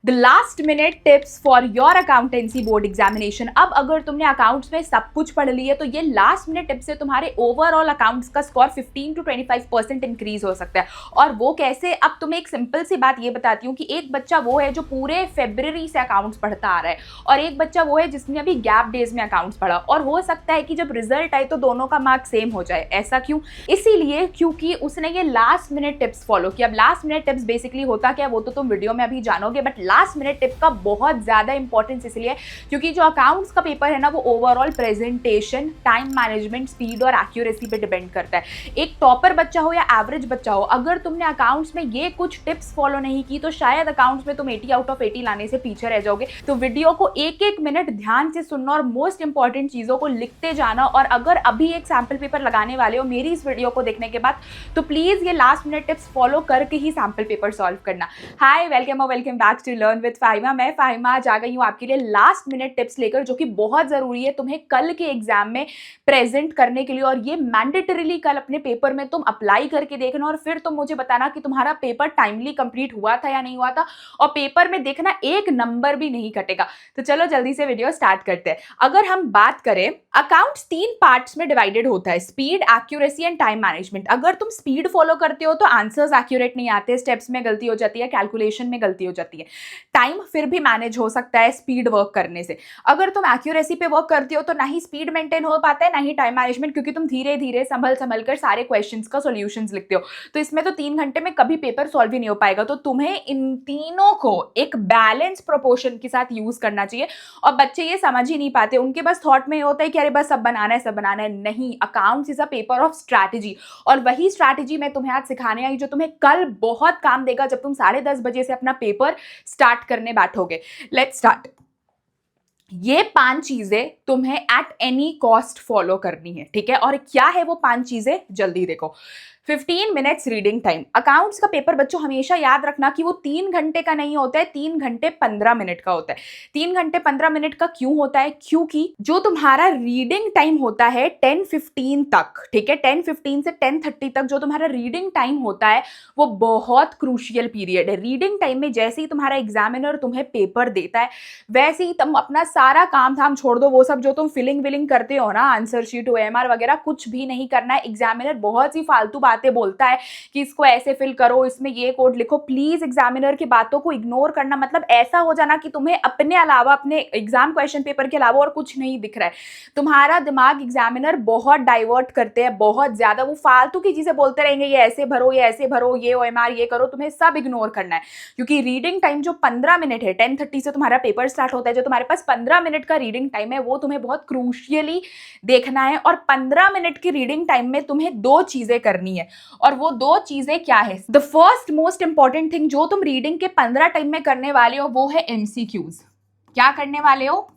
The last minute tips for your accountancy board examination. अब अगर तुमने अकाउंट्स में सब कुछ पढ़ लिया तो ये लास्ट मिनट टिप्स से तुम्हारे ओवरऑल अकाउंट्स का स्कोर 15 to 25% इंक्रीज हो सकता है। और वो कैसे, अब तुम्हें एक सिंपल सी बात ये बताती हूँ कि एक बच्चा वो है जो पूरे फरवरी से अकाउंट्स पढ़ता आ रहा है और एक बच्चा वो है जिसने अभी गैप डेज में अकाउंट्स पढ़ा, और हो सकता है कि जब रिजल्ट आए तो दोनों का मार्क सेम हो जाए। ऐसा क्यों? इसीलिए क्योंकि उसने ये लास्ट मिनट टिप्स फॉलो किया। अब लास्ट मिनट टिप्स बेसिकली होता क्या है वो तो तुम वीडियो में अभी जानोगे, बट लास्ट मिनट टिप का बहुत ज्यादा इंपॉर्टेंस इसलिए क्योंकि जो अकाउंट्स का पेपर है ना वो overall presentation, time management, speed और एक्यूरेसी पे डिपेंड करता है। एक टॉपर बच्चा हो या एवरेज बच्चा हो, अगर तुमने अकाउंट्स में ये कुछ टिप्स फॉलो नहीं की तो शायद अकाउंट्स में तुम 80 आउट ऑफ 80 लाने से पीछे रह जाओगे। तो वीडियो को एक एक मिनट ध्यान से सुनना और मोस्ट इंपॉर्टेंट चीजों को लिखते जाना। और अगर अभी एक सैंपल पेपर लगाने वाले हो मेरी इस वीडियो को देखने के बाद तो प्लीज ये लास्ट मिनट टिप्स फॉलो करके ही सैंपल पेपर सॉल्व करना। Hi, welcome back to learn with Fahima. मैं फाहिमा आज आ गई हूँ आपके लिए लास्ट मिनट टिप्स लेकर, जो कि बहुत जरूरी है तुम्हें कल के एग्जाम में प्रेजेंट करने के लिए। और ये मैंडेटरीली कल अपने पेपर में तुम अप्लाई करके देखना और फिर तुम मुझे बताना कि तुम्हारा पेपर टाइमली कंप्लीट हुआ था या नहीं हुआ था। और पेपर में देखना एक नंबर भी नहीं कटेगा। तो चलो जल्दी से वीडियो स्टार्ट करते हैं। अगर हम बात करें, अकाउंट्स 3 पार्ट्स में डिवाइडेड होता है, speed, accuracy and time management. अगर तुम स्पीड फॉलो करते हो तो आंसर्स एक्यूरेट नहीं आते, स्टेप्स में गलती हो जाती है, कैलकुलेशन में गलती हो जाती है। टाइम फिर भी मैनेज हो सकता है स्पीड वर्क करने से। अगर तुम एक्यूरेसी पे वर्क करते हो तो ना ही स्पीड मेंटेन हो पाता है ना ही टाइम मैनेजमेंट, क्योंकि तुम धीरे धीरे संभल कर सारे क्वेश्चंस का सॉल्यूशंस लिखते हो। तो इसमें तो 3 घंटे में कभी पेपर सॉल्व ही नहीं हो पाएगा। तो तुम्हें इन तीनों को एक बैलेंस प्रोपोर्शन के साथ यूज करना चाहिए। और बच्चे ये समझ ही नहीं पाते, उनके बस थॉट में होता है कि अरे बस सब बनाना है, सब बनाना है। नहीं, accounts is a paper of strategy. और वही स्ट्रैटेजी मैं तुम्हें आज सिखाने आई जो तुम्हें कल बहुत काम देगा जब तुम 10:30 बजे से अपना पेपर स्टार्ट करने बैठोगे। Let's start. ये 5 चीजें तुम्हें एट एनी कॉस्ट फॉलो करनी है, ठीक है? और क्या है वो 5 चीजें, जल्दी देखो। 15 मिनट्स रीडिंग टाइम। अकाउंट्स का पेपर बच्चों हमेशा याद रखना कि वो 3 घंटे का नहीं होता है, 3 घंटे 15 मिनट का होता है। 3 घंटे 15 मिनट का क्यों होता है? क्योंकि जो तुम्हारा रीडिंग टाइम होता है 10:15 तक, ठीक है, 10:15 से 10:30 तक जो तुम्हारा रीडिंग टाइम होता है वो बहुत क्रूशियल पीरियड है। रीडिंग टाइम में जैसे ही तुम्हारा एग्जामिनर तुम्हें पेपर देता है वैसे ही तुम अपना सारा काम धाम छोड़ दो। वो सब जो तुम फिलिंग विलिंग करते हो ना, आंसर शीट, OMR वगैरह, कुछ भी नहीं करना है। एग्जामिनर बहुत सी फालतू बातें बोलता है कि इसको ऐसे फिल करो, इसमें ये कोड लिखो। प्लीज एग्जामिनर की बातों को इग्नोर करना, मतलब ऐसा हो जाना कि तुम्हें अपने अलावा, अपने एग्जाम क्वेश्चन पेपर के अलावा और कुछ नहीं दिख रहा है। तुम्हारा दिमाग एग्जामिनर बहुत डाइवर्ट करते हैं, बहुत ज्यादा। वो फालतू की चीजें बोलते रहेंगे, ये ऐसे भरो, ये ऐसे भरो, ये OMR ये करो। तुम्हें सब इग्नोर करना है क्योंकि रीडिंग टाइम जो 15 मिनट है, 10:30 से तुम्हारा पेपर स्टार्ट होता है, जो तुम्हारे पास 15 मिनट का रीडिंग टाइम है वो तुम्हें बहुत क्रूशियली देखना है। और 15 मिनट की रीडिंग टाइम में तुम्हें 2 चीजें करनी है। और वो 2 चीजें क्या है? The first most important thing जो तुम रीडिंग के 15 टाइम में करने वाले हो वो है MCQs। क्या करने वाले हो?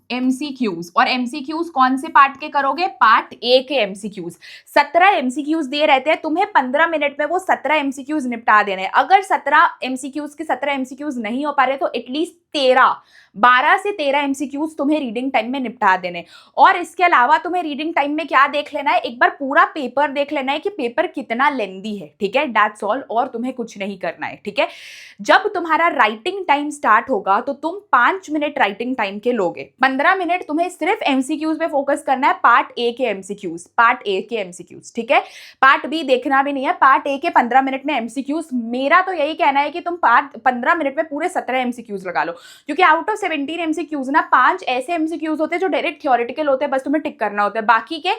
MCQs। और MCQs कौन से पार्ट के करोगे? पार्ट A के MCQs। 17 MCQs दिए रहते हैं, तुम्हें 15 मिनट में वो 17 MCQs निपटा देने हैं। अगर 17 MCQs के 17 MCQs नहीं हो पा रहे तो एटलीस्ट 12 से 13 MCQs तुम्हें रीडिंग टाइम में निपटा देने। और इसके अलावा तुम्हें रीडिंग टाइम में क्या देख लेना है? एक बार पूरा पेपर देख लेना है कि पेपर कितना लेंदी है, ठीक है? That's all. और तुम्हें कुछ नहीं करना है, ठीक है? जब तुम्हारा राइटिंग टाइम स्टार्ट होगा तो तुम 5 मिनट राइटिंग टाइम के लोगे। 15 मिनट तुम्हें सिर्फ MCQs पे फोकस करना है, पार्ट A के MCQs, पार्ट A के MCQs, ठीक है? पार्ट B देखना भी नहीं है। पार्ट A के 15 मिनट में MCQs, मेरा तो यही कहना है कि तुम 15 मिनट में पूरे 17 MCQs लगा लो, क्योंकि आउट ऑफ 17 MCQs ना 5 ऐसे MCQs होते हैं जो डायरेक्ट थ्योरेटिकल होते हैं, बस तुम्हें टिक करना होता है। बाकी के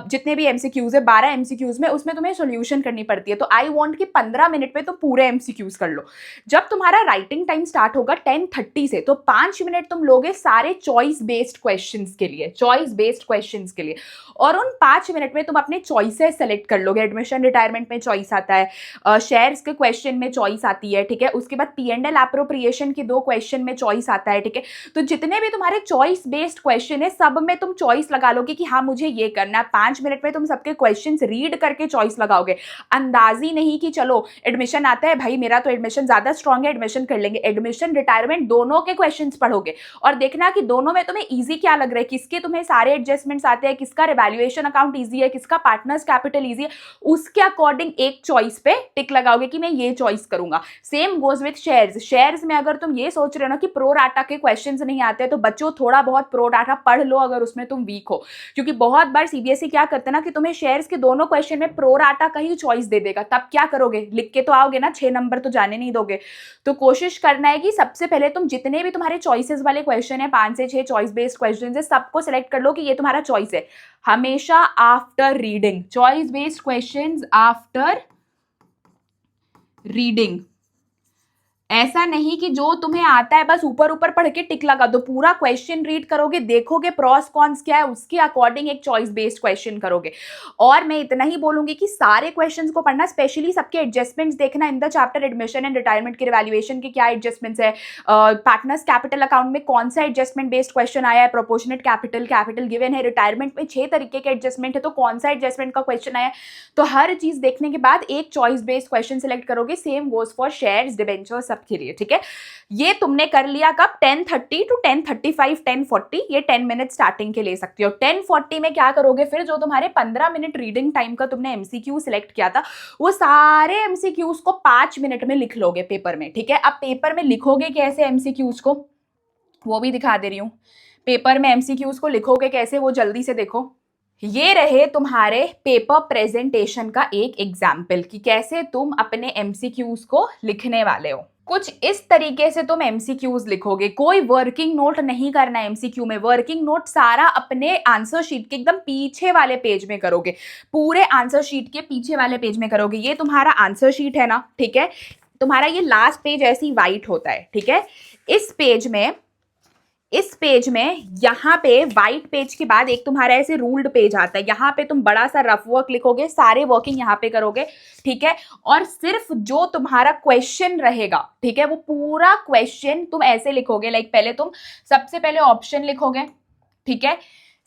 जितने भी MCQs है, 12 MCQs में, उसमें तुम्हें सॉल्यूशन करनी पड़ती है। तो आई वांट कि 15 मिनट में तुम पूरे MCQs कर लो। जब तुम्हारा राइटिंग टाइम स्टार्ट होगा 10:30 से, तो 5 मिनट तुम लोगे सारे चॉइस बेस्ड क्वेश्चंस के लिए, चॉइस बेस्ड क्वेश्चंस के लिए। और उन 5 मिनट में तुम अपने चॉइसेस सेलेक्ट कर लोगे। एडमिशन रिटायरमेंट में चॉइस आता है, शेयर्स के क्वेश्चन में चॉइस आती है, ठीक है? उसके बाद P&L एप्रोप्रिएशन के 2 क्वेश्चन में चॉइस आता है, ठीक है? तो जितने भी तुम्हारे चॉइस बेस्ड क्वेश्चन है सब में तुम चॉइस लगा लोगे कि हाँ मुझे ये करना है। 5 मिनट में तुम सबके क्वेश्चंस रीड करके चॉइस लगाओगे। अंदाजी नहीं कि चलो एडमिशन आता है भाई, मेरा तो एडमिशन ज्यादा स्ट्रांग है, एडमिशन कर लेंगे। एडमिशन रिटायरमेंट दोनों के क्वेश्चंस पढ़ोगे और देखना कि दोनों दोनों में तुम्हें इजी क्या लग रहा है, किसके तुम्हें सारे एडजस्टमेंट्स आते हैं, किसका रिवैल्यूएशन अकाउंट इजी है, किसका पार्टनर्स कैपिटल इजी है, उसके अकॉर्डिंग एक चॉइस पे टिक लगाओगे कि मैं ये चॉइस करूंगा। Same goes with shares. Shares में अगर तुम ये सोच रहे हो ना कि प्रो डाटा के क्वेश्चंस नहीं आते, तो बच्चों थोड़ा बहुत प्रो डाटा पढ़ लो अगर उसमें तुम वीक हो, क्योंकि बहुत बार सीबीएसई क्या करते हैं ना कि तुम्हें शेयर्स के दोनों क्वेश्चन में प्रो डाटा का ही चॉइस दे देगा। तब क्या करोगे, लिख के तो आओगे ना, 6 नंबर तो जाने नहीं दोगे। तो कोशिश करना है कि सबसे पहले तुम जितने भी तुम्हारे चॉइसेस वाले क्वेश्चन है, 5 से 6 चॉइस बेस्ड क्वेश्चन है, सबको सिलेक्ट कर लो कि ये तुम्हारा चॉइस है। हमेशा after reading, choice based questions after reading. ऐसा नहीं कि जो तुम्हें आता है बस ऊपर ऊपर पढ़ के टिक लगा दो, पूरा क्वेश्चन रीड करोगे, देखोगे प्रॉस कॉन्स क्या है, उसके अकॉर्डिंग एक चॉइस बेस्ड क्वेश्चन करोगे। और मैं इतना ही बोलूंगी कि सारे क्वेश्चंस को पढ़ना, स्पेशली सबके एडजस्टमेंट्स देखना in the chapter admission and retirement के रिवैल्यूएशन के क्या एडजस्टमेंट्स है, पार्टनर्स कैपिटल अकाउंट में कौन सा एडजस्टमेंट बेस्ड क्वेश्चन आया है, प्रोपोर्शनेट कैपिटल, कैपिटल गिवन है, रिटायरमेंट में 6 तरीके के एडजस्टमेंट है तो कौन सा एडजस्टमेंट का क्वेश्चन आया है। तो हर चीज देखने के बाद एक चॉइस बेस्ड क्वेश्चन सिलेक्ट करोगे। Same goes for shares, debenture, सबके लिए, ठीक है। ये तुमने कर लिया कब, 10:30 to 10:35, 10:40, ये 10 मिनट स्टार्टिंग के ले सकते हो। 10:40 में क्या करोगे फिर, जो तुम्हारे 15 मिनट रीडिंग टाइम का तुमने एमसीक्यू सिलेक्ट किया था, वो सारे एमसीक्यूज को 5 मिनट में लिख लोगे पेपर में, ठीक है। अब पेपर में लिखोगे कैसे एमसीक्यूज को, वो भी दिखा दे रही हूं। पेपर में एमसीक्यूज को लिखोगे कैसे, वो जल्दी से देखो। ये रहे तुम्हारे पेपर प्रेजेंटेशन का एक एग्जाम्पल कि कैसे तुम अपने एमसीक्यूज को लिखने वाले हो। कुछ इस तरीके से तुम एमसीक्यूज लिखोगे। कोई वर्किंग नोट नहीं करना है एमसीक्यू में। वर्किंग नोट सारा अपने आंसर शीट के एकदम पीछे वाले पेज में करोगे, पूरे आंसर शीट के पीछे वाले पेज में करोगे। ये तुम्हारा आंसर शीट है ना, ठीक है। तुम्हारा ये लास्ट पेज ऐसे ही वाइट होता है, ठीक है। इस पेज में यहाँ पे व्हाइट पेज के बाद एक तुम्हारा ऐसे रूल्ड पेज आता है, यहाँ पे तुम बड़ा सा रफ वर्क लिखोगे, सारे वर्किंग यहाँ पे करोगे, ठीक है। और सिर्फ जो तुम्हारा क्वेश्चन रहेगा, ठीक है, वो पूरा क्वेश्चन तुम ऐसे लिखोगे। लाइक पहले तुम सबसे पहले ऑप्शन लिखोगे, ठीक है।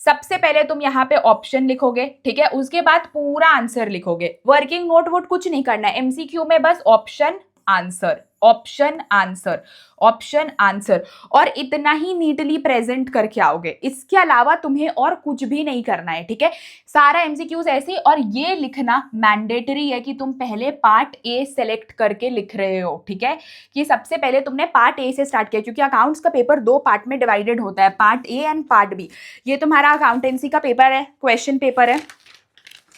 सबसे पहले तुम यहाँ पे ऑप्शन लिखोगे, ठीक है। उसके बाद पूरा आंसर लिखोगे। वर्किंग नोट वोट कुछ नहीं करना है एमसीक्यू में, बस option answer, option answer, option answer, और इतना ही नीटली प्रेजेंट करके आओगे। इसके अलावा तुम्हें और कुछ भी नहीं करना है, ठीक है। सारा एमसीक्यूज ऐसे। और ये लिखना मैंडेटरी है कि तुम पहले पार्ट ए सेलेक्ट करके लिख रहे हो, ठीक है। कि सबसे पहले तुमने पार्ट ए से स्टार्ट किया, क्योंकि अकाउंट्स का पेपर 2 पार्ट में डिवाइडेड होता है, part A and part B. ये तुम्हारा अकाउंटेंसी का पेपर है, क्वेश्चन पेपर है।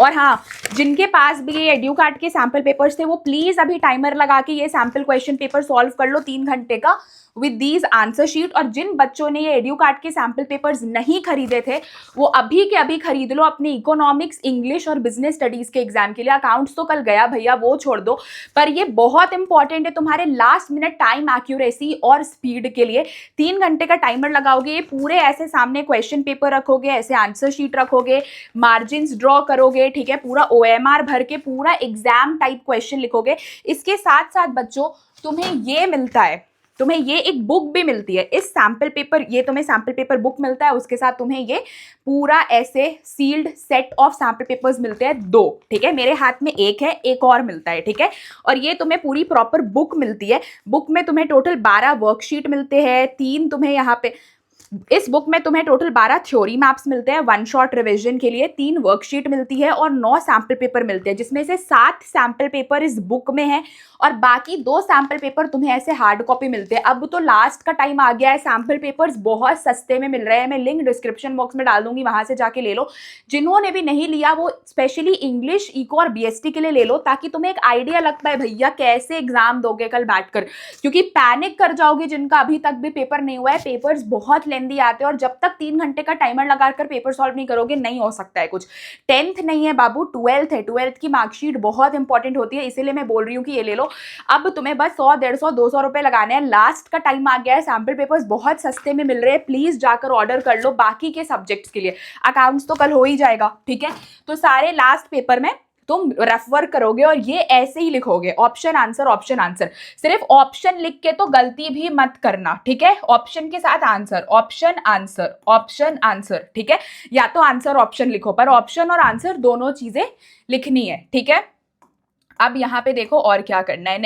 और हाँ, जिनके पास भी ये एड्यू कार्ड के सैम्पल पेपर्स थे, वो प्लीज अभी टाइमर लगा के ये सैम्पल क्वेश्चन पेपर सॉल्व कर लो 3 घंटे का विद दीज आंसर शीट। और जिन बच्चों ने ये एड्यू कार्ड के सैम्पल पेपर्स नहीं खरीदे थे, वो अभी के अभी खरीद लो अपने इकोनॉमिक्स, इंग्लिश और बिजनेस स्टडीज के एग्जाम के लिए। अकाउंट्स तो कल गया भैया, वो छोड़ दो, पर ये बहुत इंपॉर्टेंट है तुम्हारे लास्ट मिनट टाइम एक्यूरेसी और स्पीड के लिए। 3 घंटे का टाइमर लगाओगे, पूरे ऐसे सामने क्वेश्चन पेपर रखोगे, ऐसे आंसर शीट रखोगे, मार्जिन ड्रॉ करोगे, ठीक है, पूरा OMR भर के पूरा एग्जाम टाइप क्वेश्चन लिखोगे। इसके साथ साथ बच्चों तुम्हें ये मिलता है, तुम्हें ये एक बुक भी मिलती है। इस सैम्पल पेपर, ये तुम्हें सैम्पल पेपर बुक मिलता है, उसके साथ तुम्हें ये पूरा ऐसे sealed set of sample papers मिलते हैं 2, ठीक है। मेरे हाथ में एक है, एक और मिलता है, ठीक है। और ये तुम्हें पूरी प्रॉपर बुक मिलती है। बुक में तुम्हें टोटल 12 वर्कशीट मिलते हैं, 3 तुम्हें यहाँ पे इस बुक में तुम्हें टोटल 12 थ्योरी मैप्स मिलते हैं 1 शॉट रिवीजन के लिए, 3 वर्कशीट मिलती है और 9 सैम्पल पेपर मिलते हैं, जिसमें से 7 सैम्पल पेपर इस बुक में है और बाकी 2 सैम्पल पेपर तुम्हें ऐसे हार्ड कॉपी मिलते हैं। अब तो लास्ट का टाइम आ गया है, सैम्पल पेपर्स बहुत सस्ते में मिल रहे हैं। मैं लिंक डिस्क्रिप्शन बॉक्स में डाल दूंगी, वहां से जाके ले लो। जिन्होंने भी नहीं लिया वो स्पेशली इंग्लिश, इको और BST के लिए ले लो, ताकि तुम्हें एक आइडिया लग पाए भैया कैसे एग्जाम दोगे कल बैठकर। क्योंकि पैनिक कर जाओगे जिनका अभी तक भी पेपर नहीं हुआ है। पेपर्स बहुत लेंदी आते हैं और जब तक 3 घंटे का टाइमर लगाकर पेपर सॉल्व नहीं करोगे नहीं हो सकता है कुछ। 10th नहीं है बाबू, 12th है। 12th की मार्कशीट बहुत इंपॉर्टेंट होती है, इसीलिए मैं बोल रही हूँ कि ये ले लो। अब तुम्हें बस 100, 150, 200 रुपए लगाने हैं। लास्ट का टाइम आ गया है, सैम्पल पेपर्स बहुत सस्ते में मिल रहे हैं, प्लीज जाकर ऑर्डर कर लो बाकी के सब्जेक्ट्स के लिए। अकाउंट्स तो कल हो ही जाएगा, ठीक है। तो सारे लास्ट पेपर में तुम रफ वर्क करोगे और ये ऐसे ही लिखोगे, ऑप्शन आंसर, ऑप्शन आंसर। सिर्फ ऑप्शन लिख के तो गलती भी मत करना, ठीक है। ऑप्शन के साथ answer, option answer, option answer, ठीक है। या तो आंसर ऑप्शन लिखो, पर ऑप्शन और आंसर दोनों चीजें लिखनी है, ठीक है। अब यहाँ पे देखो और क्या करना है।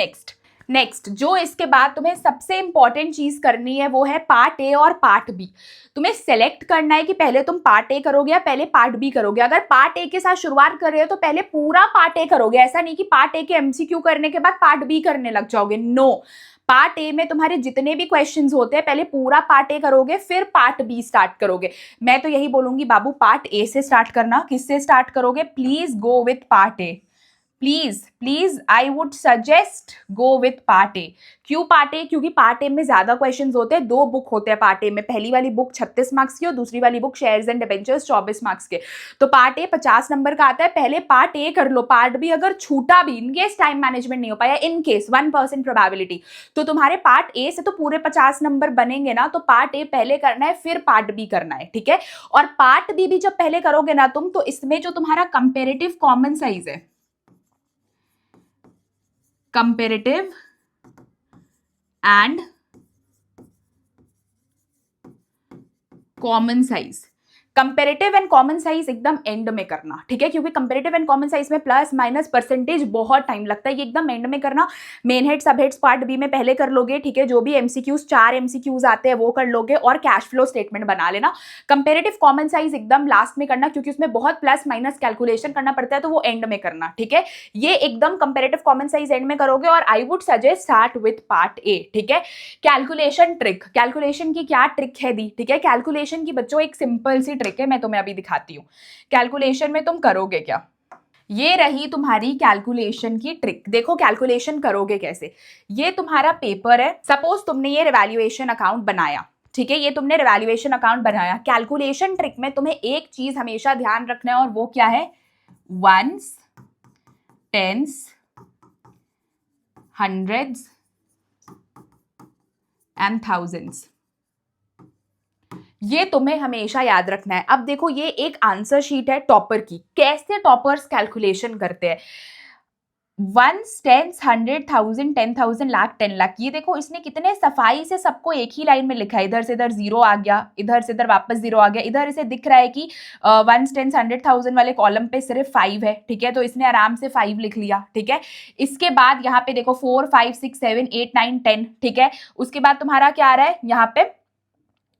नेक्स्ट जो इसके बाद तुम्हें सबसे इंपॉर्टेंट चीज करनी है वो है पार्ट ए और पार्ट बी। तुम्हें सेलेक्ट करना है कि पहले तुम पार्ट ए करोगे या पहले पार्ट बी करोगे। अगर पार्ट ए के साथ शुरुआत कर रहे हो तो पहले पूरा पार्ट ए करोगे, ऐसा नहीं कि पार्ट ए के एमसीक्यू करने के बाद पार्ट बी करने लग जाओगे, नो। पार्ट ए में तुम्हारे जितने भी क्वेश्चंस होते हैं पहले पूरा पार्ट ए करोगे फिर पार्ट बी स्टार्ट करोगे। मैं तो यही बोलूंगी बाबू पार्ट ए से स्टार्ट करना। किससे स्टार्ट करोगे? Please go with part A, please I would suggest go with part A. क्यों पार्ट ए? क्योंकि पार्ट ए में ज्यादा क्वेश्चंस होते हैं, 2 बुक होते हैं पार्ट ए में। पहली वाली बुक 36 मार्क्स की और दूसरी वाली book shares and debentures 24 marks के। तो पार्ट ए 50 नंबर का आता है, पहले पार्ट ए कर लो। पार्ट बी अगर छूटा भी, इनकेस टाइम मैनेजमेंट नहीं हो पाया, इनकेस 1% प्रोबेबिलिटी, तो तुम्हारे पार्ट ए से तो पूरे 50 नंबर बनेंगे ना, तो पार्ट ए पहले करना है फिर पार्ट बी करना है, ठीक है। और पार्ट बी भी जब पहले करोगे ना तुम, तो इसमें जो तुम्हारा कंपेरेटिव कॉमन साइज है, comparative and common size, comparative and common size एकदम एंड में करना, ठीक है। क्योंकि कंपेरेटिव एंड कॉमन साइज में प्लस माइनस परसेंटेज बहुत टाइम लगता है, ये एकदम एंड में करना। मेन हेड सब हेड्स पार्ट बी में पहले कर लोगे, ठीक है। जो भी एमसीक्यूज 4 एमसीक्यूज आते हैं वो कर लोगे और कैश फ्लो स्टेटमेंट बना लेना। कंपेरेटिव कॉमन साइज एकदम लास्ट में करना, क्योंकि उसमें बहुत प्लस माइनस कैलकुलेशन करना पड़ता है, तो वो एंड में करना, ठीक है। ये एकदम कंपेरेटिव कॉमन साइज एंड में करोगे और I would suggest start with part A, ठीक है। कैलकुलेशन ट्रिक, कैलकुलेशन की क्या ट्रिक है दी, ठीक है। कैलकुलेशन की बच्चों एक सिंपल सी ट्रिक है, मैं तुम्हें अभी दिखाती हूँ। कैलकुलेशन में तुम करोगे क्या, ये रही तुम्हारी कैलकुलेशन की ट्रिक। देखो कैलकुलेशन करोगे कैसे। ये तुम्हारा पेपर है, सपोज तुमने ये रिवैल्यूएशन अकाउंट बनाया, ठीक है। ये तुमने रिवैल्यूएशन अकाउंट बनाया। कैलकुलेशन ट्रिक में तुम्हें एक चीज हमेशा ध्यान रखना है और वो क्या है? Ones, tens, hundreds and thousands, ये तुम्हें हमेशा याद रखना है। अब देखो ये एक आंसर शीट है टॉपर की। कैसे टॉपर्स कैलकुलेशन करते हैं? 1, 10, 100, 1000, 10,000, लाख, 10 लाख, ये देखो इसने कितने सफाई से सबको एक ही लाइन में लिखा है। इधर से इधर जीरो आ गया, इधर से इधर वापस जीरो आ गया। इधर इसे दिख रहा है कि 1, 10, 100, 1000 वाले कॉलम पे सिर्फ 5 है, ठीक है। तो इसने आराम से 5 लिख लिया, ठीक है। इसके बाद यहाँ पे देखो 4, 5, 6, 7, 8, 9, 10, ठीक है। उसके बाद तुम्हारा क्या आ रहा है यहाँ पे?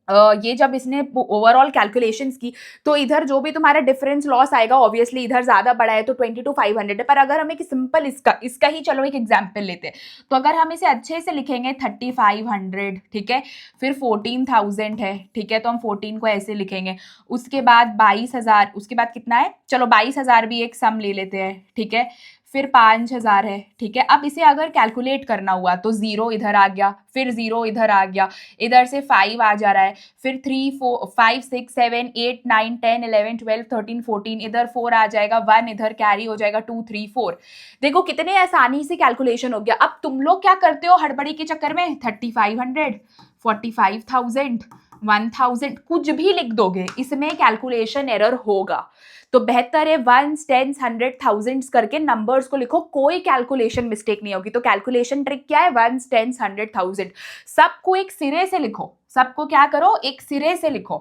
ये जब इसने ओवरऑल कैलकुलेशंस की, तो इधर जो भी तुम्हारा डिफरेंस लॉस आएगा, ऑब्वियसली इधर ज्यादा बड़ा है तो 22,500 है। पर अगर हम एक सिंपल इसका ही चलो एक एग्जांपल लेते हैं, तो अगर हम इसे अच्छे से लिखेंगे 3500, ठीक है। फिर 14,000 है, ठीक है, तो हम 14 को ऐसे लिखेंगे। उसके बाद 22,000, उसके बाद कितना है? चलो 22,000 भी एक सम ले लेते हैं, ठीक है। फिर 5,000 है, ठीक है। अब इसे अगर कैलकुलेट करना हुआ तो 0 इधर आ गया, फिर 0 इधर आ गया, इधर से 5 आ जा रहा है, फिर 3, 4, 5, 6, 7, 8, 9, 10, 11, 12, 13, 14, इधर 4 आ जाएगा, 1 इधर कैरी हो जाएगा, 2, 3, 4। देखो कितने आसानी से कैलकुलेशन हो गया। अब तुम लोग क्या करते हो हड़बड़ी के चक्कर में? 3500, 45,000, 1000 कुछ भी लिख दोगे, इसमें कैलकुलेशन एरर होगा। तो बेहतर है 1, 10, 100, 1000 करके नंबर्स को लिखो, कोई कैलकुलेशन मिस्टेक नहीं होगी। तो कैलकुलेशन ट्रिक क्या है? 1, 10, 100, 1000 सबको एक सिरे से लिखो। सबको क्या करो? एक सिरे से लिखो।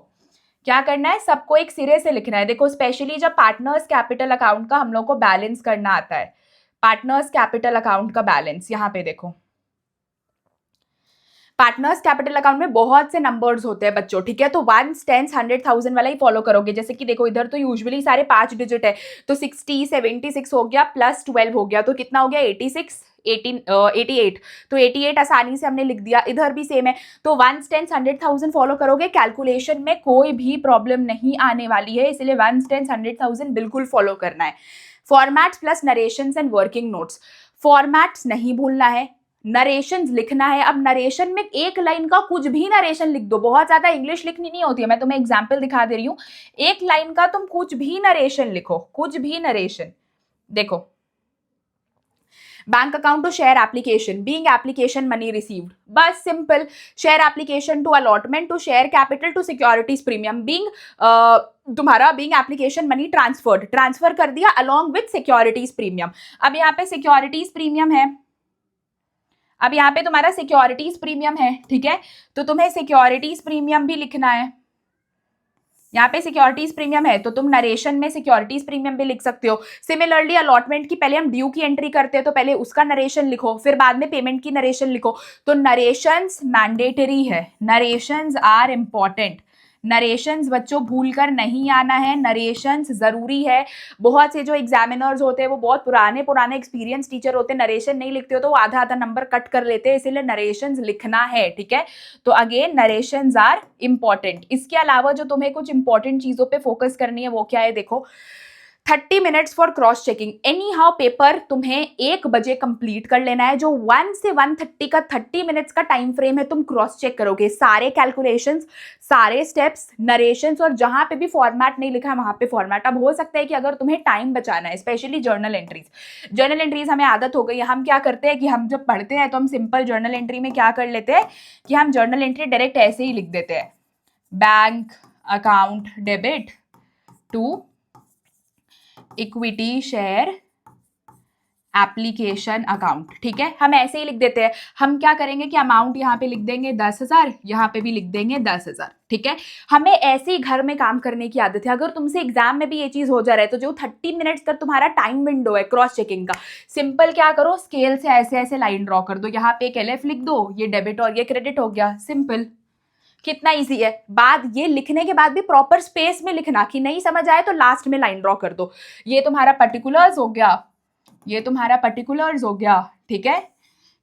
क्या करना है? सबको एक सिरे से लिखना है। देखो स्पेशली जब पार्टनर्स कैपिटल अकाउंट का हम लोग को बैलेंस करना आता है, पार्टनर्स कैपिटल अकाउंट का बैलेंस, यहाँ पे देखो पार्टनर्स कैपिटल अकाउंट में बहुत से नंबर्स होते हैं बच्चों, ठीक है। तो 1, 10, 100, 1000 वाला ही फॉलो करोगे। जैसे कि देखो इधर तो यूजुअली सारे 5 डिजिट है, तो 60, 76 हो गया, प्लस 12 हो गया, तो कितना हो गया? 86, 88, तो 88 आसानी से हमने लिख दिया। इधर भी सेम है, तो 1, 10, 100, 1000 फॉलो करोगे, कैलकुलेशन में कोई भी प्रॉब्लम नहीं आने वाली है, इसलिए 1, 10, 100, 1000 बिल्कुल फॉलो करना है। Formats plus narrations and working notes, formats नहीं भूलना है, नरेशंस लिखना है। अब नरेशन में एक लाइन का कुछ भी नरेशन लिख दो, बहुत ज्यादा इंग्लिश लिखनी नहीं होती है, मैं तुम्हें एग्जांपल दिखा दे रही हूँ। एक लाइन का तुम कुछ भी नरेशन लिखो, कुछ भी नरेशन। देखो bank account to share application, being application money received, बस simple. Share application to allotment to share capital to securities premium, being तुम्हारा being application money transferred, transfer कर दिया अलॉन्ग विथ सिक्योरिटीज प्रीमियम। अब यहाँ पे securities premium है, अब यहाँ पे तुम्हारा सिक्योरिटीज प्रीमियम है, ठीक है। तो तुम्हें सिक्योरिटीज प्रीमियम भी लिखना है, यहाँ पे सिक्योरिटीज प्रीमियम है तो तुम नरेशन में सिक्योरिटीज प्रीमियम भी लिख सकते हो। सिमिलरली अलॉटमेंट की पहले हम ड्यू की एंट्री करते हैं तो पहले उसका नरेशन लिखो, फिर बाद में पेमेंट की नरेशन लिखो। तो नरेशंस मैंडेटरी है, नरेशंस आर इंपॉर्टेंट। नरेशंस बच्चों भूल कर नहीं आना है, नरेशंस जरूरी है। बहुत से जो एग्जामिनर्स होते हैं वो बहुत पुराने पुराने एक्सपीरियंस टीचर होते हैं, नरेशन नहीं लिखते हो तो वो आधा आधा नंबर कट कर लेते हैं, इसीलिए नरेशंस लिखना है, ठीक है। तो अगेन नरेशंस आर इंपॉर्टेंट। इसके अलावा जो तुम्हें कुछ इंपॉर्टेंट चीजों पे फोकस करनी है वो क्या है, देखो 30 minutes for cross checking. Any how paper तुम्हें 1 बजे कंप्लीट कर लेना है। जो 1 से 1:30 का 30 मिनट्स का टाइम फ्रेम है, तुम क्रॉस चेक करोगे सारे कैलकुलेशंस, सारे स्टेप्स, नरेशंस, और जहां पे भी फॉर्मेट नहीं लिखा है वहां पे फॉर्मेट। अब हो सकता है कि अगर तुम्हें टाइम बचाना है, स्पेशली जर्नल एंट्रीज हमें आदत हो गई है, हम क्या करते हैं कि हम जब पढ़ते हैं तो हम सिंपल जर्नल एंट्री में क्या कर लेते हैं कि हम जर्नल एंट्री डायरेक्ट ऐसे ही लिख देते हैं, bank account debit to equity share application account, ठीक है, हम ऐसे ही लिख देते हैं। हम क्या करेंगे कि अमाउंट यहाँ पे लिख देंगे 10,000, यहाँ पे भी लिख देंगे 10,000, ठीक है। हमें ऐसे ही घर में काम करने की आदत है। अगर तुमसे एग्जाम में भी ये चीज हो जा रहा है तो जो 30 मिनट्स तक तुम्हारा टाइम विंडो है क्रॉस चेकिंग का, सिंपल क्या करो, स्केल से ऐसे ऐसे लाइन ड्रॉ कर दो, यहाँ पे एक LF लिख दो, ये डेबिट और ये क्रेडिट हो गया, सिंपल। कितना इजी है। बाद ये लिखने के बाद भी प्रॉपर स्पेस में लिखना, कि नहीं समझ आए तो लास्ट में लाइन ड्रॉ कर दो। ये तुम्हारा पर्टिकुलर्स हो गया, ये तुम्हारा पर्टिकुलर्स हो गया, ठीक है,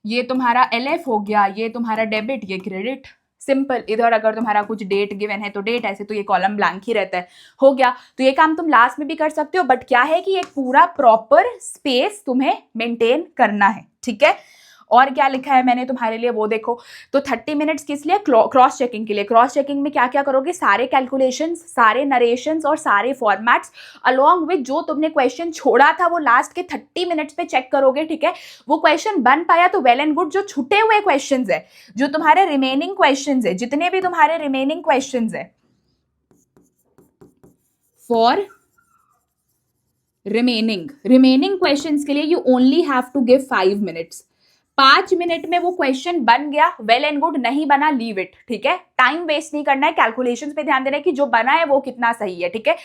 ये तुम्हारा LF हो गया, ये तुम्हारा डेबिट, ये क्रेडिट, सिंपल। इधर अगर तुम्हारा कुछ डेट गिवन है तो डेट, ऐसे तो ये कॉलम ब्लैंक ही रहता है, हो गया। तो ये काम तुम लास्ट में भी कर सकते हो, बट क्या है कि एक पूरा प्रॉपर स्पेस तुम्हें मेंटेन करना है, ठीक है। और क्या लिखा है मैंने तुम्हारे लिए वो देखो। तो 30 मिनट्स किस लिए, क्रॉस चेकिंग के लिए। क्रॉस चेकिंग में क्या क्या करोगे, सारे कैलकुलेशंस, सारे नरेशंस और सारे फॉर्मेट्स अलोंग विद जो तुमने क्वेश्चन छोड़ा था वो लास्ट के 30 मिनट्स पे चेक करोगे, ठीक है। वो क्वेश्चन बन पाया तो वेल एंड गुड। जो छूटे हुए क्वेश्चंस है, जो तुम्हारे रिमेनिंग क्वेश्चंस है, जितने भी तुम्हारे रिमेनिंग क्वेश्चंस है, फॉर रिमेनिंग क्वेश्चंस के लिए you only have to give 5 minutes. 5 minute में वो क्वेश्चन बन गया, वेल एंड गुड, नहीं बना लीव इट, ठीक है। टाइम वेस्ट नहीं करना है, कैलकुलेशंस पे ध्यान देना है कि जो बना है वो कितना सही है, ठीक है।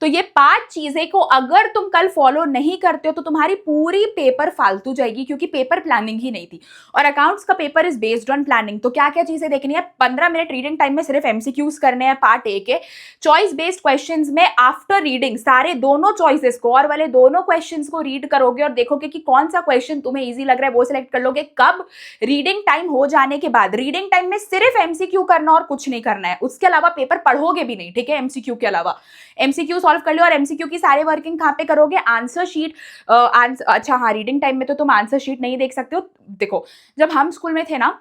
तो ये 5 चीजें को अगर तुम कल फॉलो नहीं करते हो तो तुम्हारी पूरी पेपर फालतू जाएगी, क्योंकि पेपर प्लानिंग ही नहीं थी। और अकाउंट्स का paper is based on planning. तो क्या क्या चीजें देखनी है, 15 मिनट रीडिंग टाइम में सिर्फ MCQs करने हैं पार्ट A के। चॉइस बेस्ड क्वेश्चन में आफ्टर रीडिंग सारे दोनों चॉइसेस को और वाले दोनों क्वेश्चन को रीड करोगे और देखोगे कि कौन सा क्वेश्चन तुम्हें ईजी लग रहा है, वो सिलेक्ट कर लोगे। कब, रीडिंग टाइम हो जाने के बाद। रीडिंग टाइम में सिर्फ MCQ करना और कुछ नहीं करना है, उसके अलावा पेपर पढ़ोगे भी नहीं, ठीक है। MCQ के अलावा MCQ सॉल्व कर लो, और MCQ की सारे वर्किंग कहां पे करोगे, आंसर शीट। अच्छा हाँ, रीडिंग टाइम में तो तुम आंसर शीट नहीं देख सकते हो। देखो जब हम स्कूल में थे ना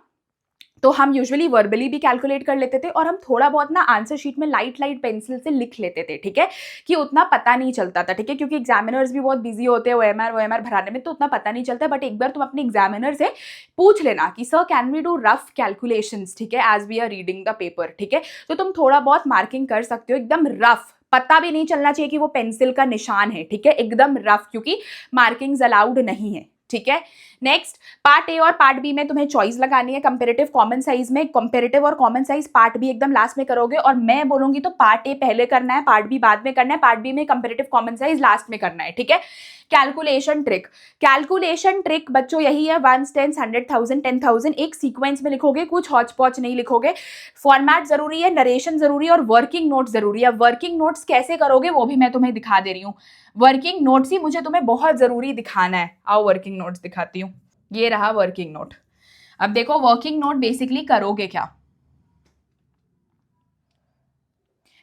तो हम यूजुअली वर्बली भी कैलकुलेट कर लेते थे, और हम थोड़ा बहुत ना आंसर शीट में लाइट पेंसिल से लिख लेते थे, ठीक है, कि उतना पता नहीं चलता था, ठीक है, क्योंकि एग्जामिनर्स भी बहुत बिजी होते हैं OMR भराने में, तो उतना पता नहीं चलता। बट एक बार तुम अपने एग्जामिनर से पूछ लेना कि sir can we do rough calculations, ठीक है, as we are reading the paper, ठीक है। तो तुम थोड़ा बहुत मार्किंग कर सकते हो, एकदम रफ, पता भी नहीं चलना चाहिए कि वो पेंसिल का निशान है, ठीक है, एकदम रफ, क्योंकि मार्किंग्स अलाउड नहीं है, ठीक है। नेक्स्ट, पार्ट A और पार्ट B में तुम्हें चॉइस लगानी है कंपैरेटिव कॉमन साइज में। कंपैरेटिव और कॉमन साइज पार्ट B एकदम लास्ट में करोगे, और मैं बोलूंगी तो पार्ट A पहले करना है, पार्ट B बाद में करना है, पार्ट B में कंपैरेटिव कॉमन साइज लास्ट में करना है, ठीक है। कैलकुलेशन ट्रिक बच्चों यही है, 1 10 100,000 10,000 एक सीक्वेंस में लिखोगे, कुछ हौच पौच नहीं लिखोगे। फॉर्मेट जरूरी है, नरेशन जरूरी है, और वर्किंग नोट जरूरी है। वर्किंग नोट्स कैसे करोगे वो भी मैं तुम्हें दिखा दे रही हूँ। वर्किंग नोट्स ही मुझे तुम्हें बहुत जरूरी दिखाना है। आओ वर्किंग नोट्स दिखाती हूँ। ये रहा वर्किंग नोट। अब देखो वर्किंग नोट बेसिकली करोगे क्या,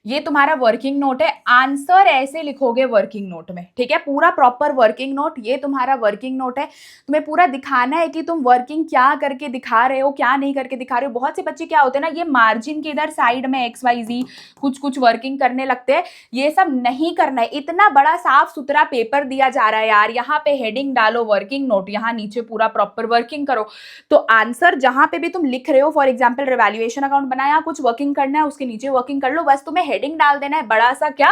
ये तुम्हारा वर्किंग नोट है, आंसर ऐसे लिखोगे वर्किंग नोट में, ठीक है, पूरा प्रॉपर वर्किंग नोट। ये तुम्हारा वर्किंग नोट है, तुम्हें पूरा दिखाना है कि तुम वर्किंग क्या करके दिखा रहे हो, क्या नहीं करके दिखा रहे हो। बहुत से बच्चे क्या होते हैं ना, ये मार्जिन के इधर साइड में XYZ कुछ वर्किंग करने लगते हैं, ये सब नहीं करना है। इतना बड़ा साफ सुथरा पेपर दिया जा रहा है यार, यहाँ पे हेडिंग डालो वर्किंग नोट, यहाँ नीचे पूरा प्रॉपर वर्किंग करो। तो आंसर जहां पे भी तुम लिख रहे हो, फॉर एग्जाम्पल रिवैल्यूएशन अकाउंट बनाया, कुछ वर्किंग करना है, उसके नीचे वर्किंग कर लो, बस तुम्हें हेडिंग डाल देना है बड़ा सा, क्या,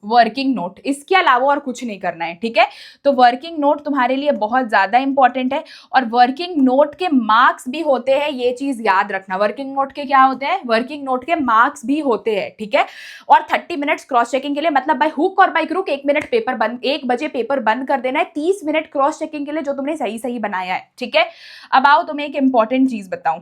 वर्किंग नोट, इसके अलावा और कुछ नहीं करना है, ठीक है। तो वर्किंग नोट तुम्हारे लिए बहुत ज्यादा इंपॉर्टेंट है, और वर्किंग नोट के मार्क्स भी होते हैं, ये चीज याद रखना। वर्किंग नोट के क्या होते हैं, वर्किंग नोट के मार्क्स भी होते हैं, ठीक है। और 30 मिनट्स क्रॉस चेकिंग के लिए, मतलब बाय हुक और बाय क्रूक 1 मिनट पेपर बंद, 1 बजे पेपर बंद कर देना है, 30 मिनट क्रॉस चेकिंग के लिए जो तुमने सही सही बनाया है, ठीक है। अब आओ तुम्हें एक इंपॉर्टेंट चीज बताऊं,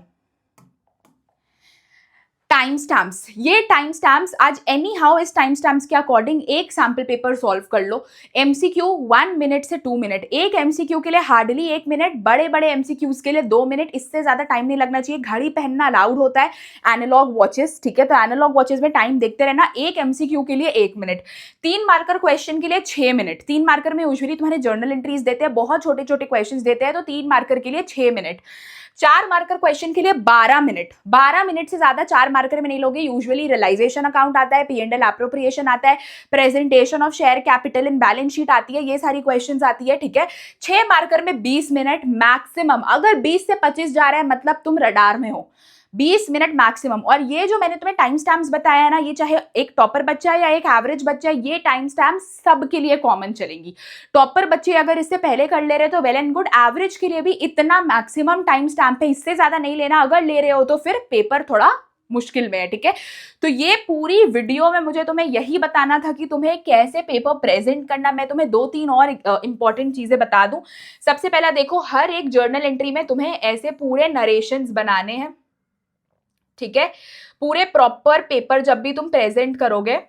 टाइम स्टैम्प्स। ये टाइम स्टैम्प्स आज एनी हाउ इस टाइम स्टैम्प्स के अकॉर्डिंग एक सैम्पल पेपर सॉल्व कर लो। एमसीक्यू 1 मिनट से 2 मिनट, एक एमसीक्यू के लिए हार्डली 1 मिनट, बड़े बड़े एमसीक्यूज के लिए 2 मिनट, इससे ज्यादा टाइम नहीं लगना चाहिए। घड़ी पहनना अलाउड होता है, एनालॉग वॉचेस, ठीक है। तो एनालॉग वॉचेस में टाइम देखते रहना। एक एमसीक्यू के लिए 1 मिनट, 3 मार्कर क्वेश्चन के लिए 6 मिनट। 3 मार्कर में यूजुअली तुम्हारे जर्नल एंट्रीज देते हैं, बहुत छोटे छोटे क्वेश्चन देते हैं, तो 3 मार्कर के लिए 6 मिनट। 4 मार्कर क्वेश्चन के लिए 12 मिनट, 12 मिनट से ज्यादा 4 मार्कर में नहीं लोगे। यूजुअली रियलाइजेशन अकाउंट आता है, P&L एप्रोप्रिएशन आता है, presentation of share capital in balance sheet आती है, ये सारी क्वेश्चंस आती है, ठीक है। 6 मार्कर में 20 मिनट मैक्सिमम। अगर 20 से 25 जा रहा है मतलब तुम रडार में हो। 20 मिनट मैक्सिमम। और ये जो मैंने तुम्हें टाइम स्टैम्प्स बताया है ना, ये चाहे एक टॉपर बच्चा है या एक एवरेज बच्चा है, ये टाइम स्टैम्प्स सबके लिए कॉमन चलेंगी। टॉपर बच्चे अगर इससे पहले कर ले रहे तो वेल एंड गुड, एवरेज के लिए भी इतना मैक्सिमम टाइम स्टैम्प है, इससे ज्यादा नहीं लेना। अगर ले रहे हो तो फिर पेपर थोड़ा मुश्किल में है, ठीक है। तो ये पूरी वीडियो में मुझे तुम्हें यही बताना था कि तुम्हें कैसे पेपर प्रेजेंट करना। मैं तुम्हें 2-3 और इंपॉर्टेंट चीजें बता दूं। सबसे पहला देखो, हर एक जर्नल एंट्री में तुम्हें ऐसे पूरे नरेशंस बनाने हैं, ठीक है। पूरे प्रॉपर पेपर जब भी तुम प्रेजेंट करोगे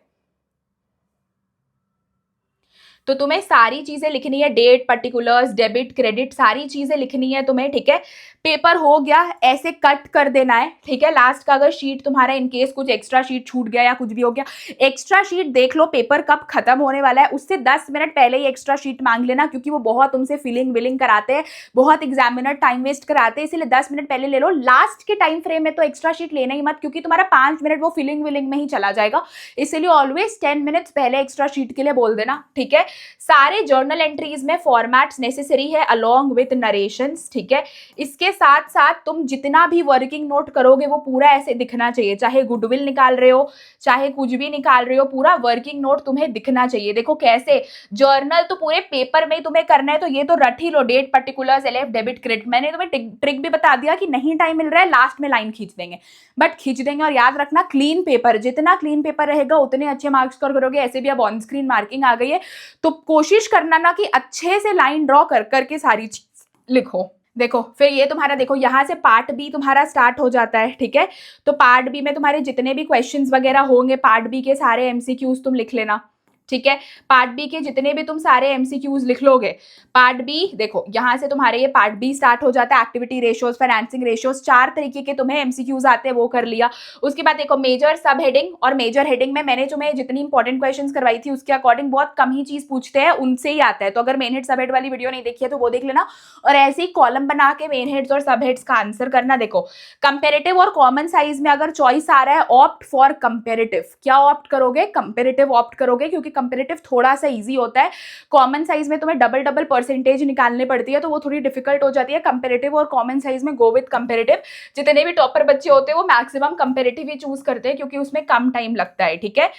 तो तुम्हें सारी चीजें लिखनी है, डेट, पर्टिकुलर्स, डेबिट, क्रेडिट, सारी चीजें लिखनी है तुम्हें, ठीक है। पेपर हो गया, ऐसे कट कर देना है, ठीक है। लास्ट का अगर शीट तुम्हारा इनकेस कुछ एक्स्ट्रा शीट छूट गया या कुछ भी हो गया, एक्स्ट्रा शीट देख लो पेपर कब खत्म होने वाला है, उससे 10 मिनट पहले ही एक्स्ट्रा शीट मांग लेना, क्योंकि वो बहुत तुमसे फिलिंग विलिंग कराते हैं, बहुत एग्जामिनर टाइम वेस्ट कराते हैं, इसलिए 10 मिनट पहले ले लो। लास्ट के टाइम फ्रेम में तो एक्स्ट्रा शीट लेना ही मत, क्योंकि तुम्हारा 5 मिनट वो फिलिंग विलिंग में ही चला जाएगा, इसलिए ऑलवेज 10 मिनट्स पहले एक्स्ट्रा शीट के लिए बोल देना, ठीक है। सारे जर्नल एंट्रीज में फॉर्मेट्स नेसेसरी है अलोंग विद नरेशंस, ठीक है। इसके साथ साथ तुम जितना भी वर्किंग नोट करोगे वो पूरा ऐसे दिखना चाहिए, चाहे गुडविल निकाल रहे हो, चाहे कुछ भी निकाल रहे हो, पूरा वर्किंग नोट तुम्हें दिखना चाहिए। देखो कैसे, जर्नल तो पूरे पेपर में ही तुम्हें करना है, तो ये तो रट ही लो, date, particulars, LF, debit, credit. मैंने तुम्हें ट्रिक भी बता दिया कि नहीं टाइम मिल रहा है लास्ट में लाइन खींच देंगे, बट खींच देंगे। और याद रखना, क्लीन पेपर, जितना क्लीन पेपर रहेगा उतने अच्छे मार्क्स स्कोर करोगे। ऐसे भी अब ऑन स्क्रीन मार्किंग आ गई है, तो कोशिश करना ना कि अच्छे से लाइन ड्रॉ कर करके सारी चीज लिखो। देखो फिर ये तुम्हारा, देखो यहाँ से पार्ट बी तुम्हारा स्टार्ट हो जाता है, ठीक है। तो पार्ट बी में तुम्हारे जितने भी क्वेश्चंस वगैरह होंगे, पार्ट बी के सारे एमसीक्यूज तुम लिख लेना, ठीक है। पार्ट बी के जितने भी तुम सारे एमसीक्यूज लिख लोगे, पार्ट बी देखो यहाँ से तुम्हारे ये पार्ट बी स्टार्ट हो जाता है, एक्टिविटी रेशियोज, फाइनेंसिंग रेशियोज, 4 तरीके के तुम्हें एमसीक्यूज आते हैं, वो कर लिया। उसके बाद देखो मेजर, सब हेडिंग और मेजर हेडिंग में मैंने तुम्हें जितनी इंपॉर्टेंट क्वेश्चंस करवाई थी उसके अकॉर्डिंग बहुत कम ही चीज पूछते हैं, उनसे ही आता है। तो अगर मेन हेड सब हेड वाली वीडियो नहीं देखी है तो वो देख लेना, और ऐसे ही कॉलम बना के मेन हेड्स और सब हेड्स का आंसर करना। देखो कंपेरेटिव और कॉमन साइज में अगर चॉइस आ रहा है, ऑप्ट फॉर कंपेरेटिव। क्या ऑप्ट करोगे? कंपेरेटिव ऑप्ट करोगे, क्योंकि कंपेरेटिव थोड़ा सा इजी होता है। कॉमन साइज में तुम्हें डबल डबल परसेंटेज निकालने पड़ती है, तो वो थोड़ी डिफिकल्ट हो जाती है। कंपेरेटिव और कॉमन साइज में गो विद कंपेरेटिव। जितने भी टॉपर बच्चे होते हैं वो मैक्सिमम कंपेरेटिव ही चूज करते हैं, क्योंकि उसमें कम टाइम लगता है, ठीक है।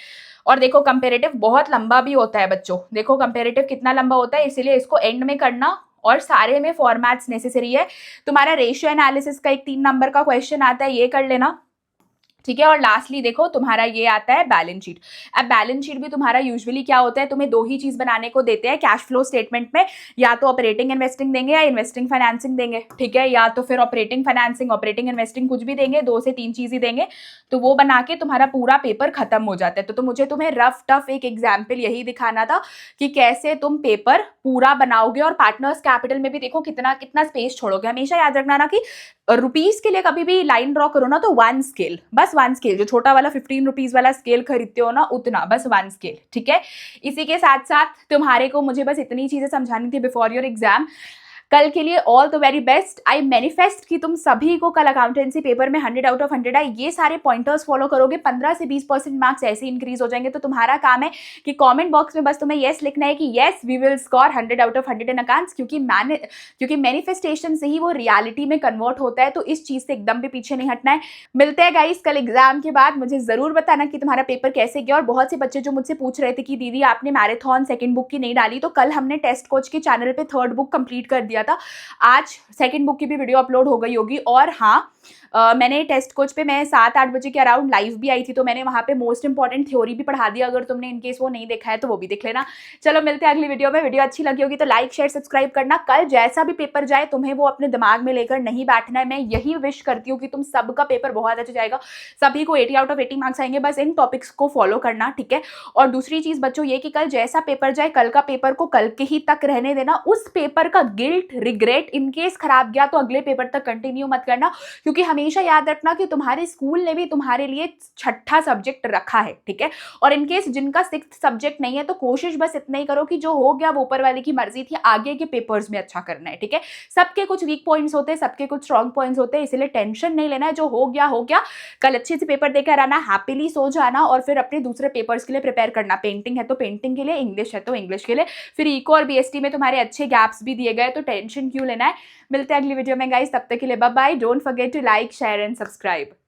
और देखो कंपेरेटिव बहुत लंबा भी होता है बच्चों, देखो कंपेरेटिव कितना लंबा होता है, इसीलिए इसको एंड में करना। और सारे में फॉर्मेट्स नेसेसरी है। तुम्हारा रेशियो एनालिसिस का एक 3 नंबर का क्वेश्चन आता है, ये कर लेना, ठीक है। और लास्टली देखो तुम्हारा ये आता है बैलेंस शीट। अब बैलेंस शीट भी तुम्हारा यूजुअली क्या होता है, तुम्हें 2 ही चीज बनाने को देते हैं कैश फ्लो स्टेटमेंट में, या तो ऑपरेटिंग इन्वेस्टिंग देंगे या इन्वेस्टिंग फाइनेंसिंग देंगे, ठीक है। या तो फिर ऑपरेटिंग फाइनेंसिंग, ऑपरेटिंग इन्वेस्टिंग कुछ भी देंगे, 2 से 3 चीज ही देंगे। तो वो बना के तुम्हारा पूरा पेपर खत्म हो जाता है। तो मुझे तुम्हें रफ टफ एक एग्जाम्पल यही दिखाना था कि कैसे तुम पेपर पूरा बनाओगे। और पार्टनर्स कैपिटल में भी देखो कितना कितना स्पेस छोड़ोगे। हमेशा याद रखना ना कि रुपीज के लिए कभी भी लाइन ड्रॉ करो ना तो 1 स्केल, बस 1 स्केल, जो छोटा वाला 15 रुपीज वाला स्केल खरीदते हो ना उतना, बस 1 स्केल, ठीक है। इसी के साथ साथ तुम्हारे को मुझे बस इतनी चीजें समझानी थी बिफोर योर एग्जाम। कल के लिए all the very best. I manifest कि तुम सभी को कल अकाउंटेंसी पेपर में 100 आउट ऑफ 100 आए। ये सारे पॉइंटर्स फॉलो करोगे, 15 से 20% मार्क्स ऐसे इंक्रीज हो जाएंगे। तो तुम्हारा काम है कि कमेंट बॉक्स में बस तुम्हें येस लिखना है कि yes we will score 100 out of 100 in accounts, क्योंकि मैनिफेस्टेशन से ही वो रियलिटी में कन्वर्ट होता है। तो इस चीज से एकदम भी पीछे नहीं हटना है। मिलते हैं गाइस कल एग्जाम के बाद। मुझे जरूर बताना कि तुम्हारा पेपर कैसे गया। और बहुत से बच्चे जो मुझसे पूछ रहे थे कि दीदी आपने मैराथन सेकंड बुक की नहीं डाली, तो कल हमने टेस्ट कोच के चैनल पे थर्ड बुक कंप्लीट कर दिया था। आज सेकंड बुक की भी वीडियो अपलोड हो गई होगी। और हाँ, मैंने टेस्ट कोच पे मैं 7-8 बजे के अराउंड लाइव भी आई थी, तो मैंने वहाँ पे मोस्ट इंपॉर्टेंट थ्योरी भी पढ़ा दिया। अगर तुमने इनकेस वो नहीं देखा है तो वो भी देख लेना। चलो मिलते हैं अगली वीडियो में। वीडियो अच्छी लगी होगी तो लाइक शेयर सब्सक्राइब करना। कल जैसा भी पेपर जाए तुम्हें वो अपने दिमाग में लेकर नहीं बैठना है। मैं यही विश करती हूँ कि तुम सबका पेपर बहुत अच्छा जाएगा, सभी को 80 आउट ऑफ 80 मार्क्स आएंगे। बस इन टॉपिक्स को फॉलो करना, ठीक है। और दूसरी चीज बच्चों ये कि कल जैसा पेपर जाए, कल का पेपर को कल के ही तक रहने देना। उस पेपर का गिल्ट रिग्रेट इनकेस खराब गया तो अगले पेपर तक कंटिन्यू मत करना, क्योंकि हमेशा याद रखना कि तुम्हारे स्कूल ने भी तुम्हारे लिए 6ठा सब्जेक्ट रखा है, ठीक है। और इनकेस जिनका 6th सब्जेक्ट नहीं है तो कोशिश बस इतना ही करो कि जो हो गया वो ऊपर वाले की मर्जी थी, आगे के पेपर्स में अच्छा करना है, ठीक है। सबके कुछ वीक पॉइंट्स होते हैं, सबके कुछ स्ट्रॉन्ग पॉइंट्स होते हैं, इसलिए टेंशन नहीं लेना है। जो हो गया हो गया। कल अच्छे से पेपर देकर आना, हैप्पीली सो जाना और फिर अपने दूसरे पेपर्स के लिए प्रिपेयर करना। पेंटिंग है तो पेंटिंग के लिए, इंग्लिश है तो इंग्लिश के लिए, फिर इको और बीएसटी में तुम्हारे अच्छे गैप्स भी दिए गए, तो टेंशन क्यों लेना है। मिलते हैं अगली वीडियो में गाइस, तब तक के लिए bye bye. Don't forget to like share and subscribe.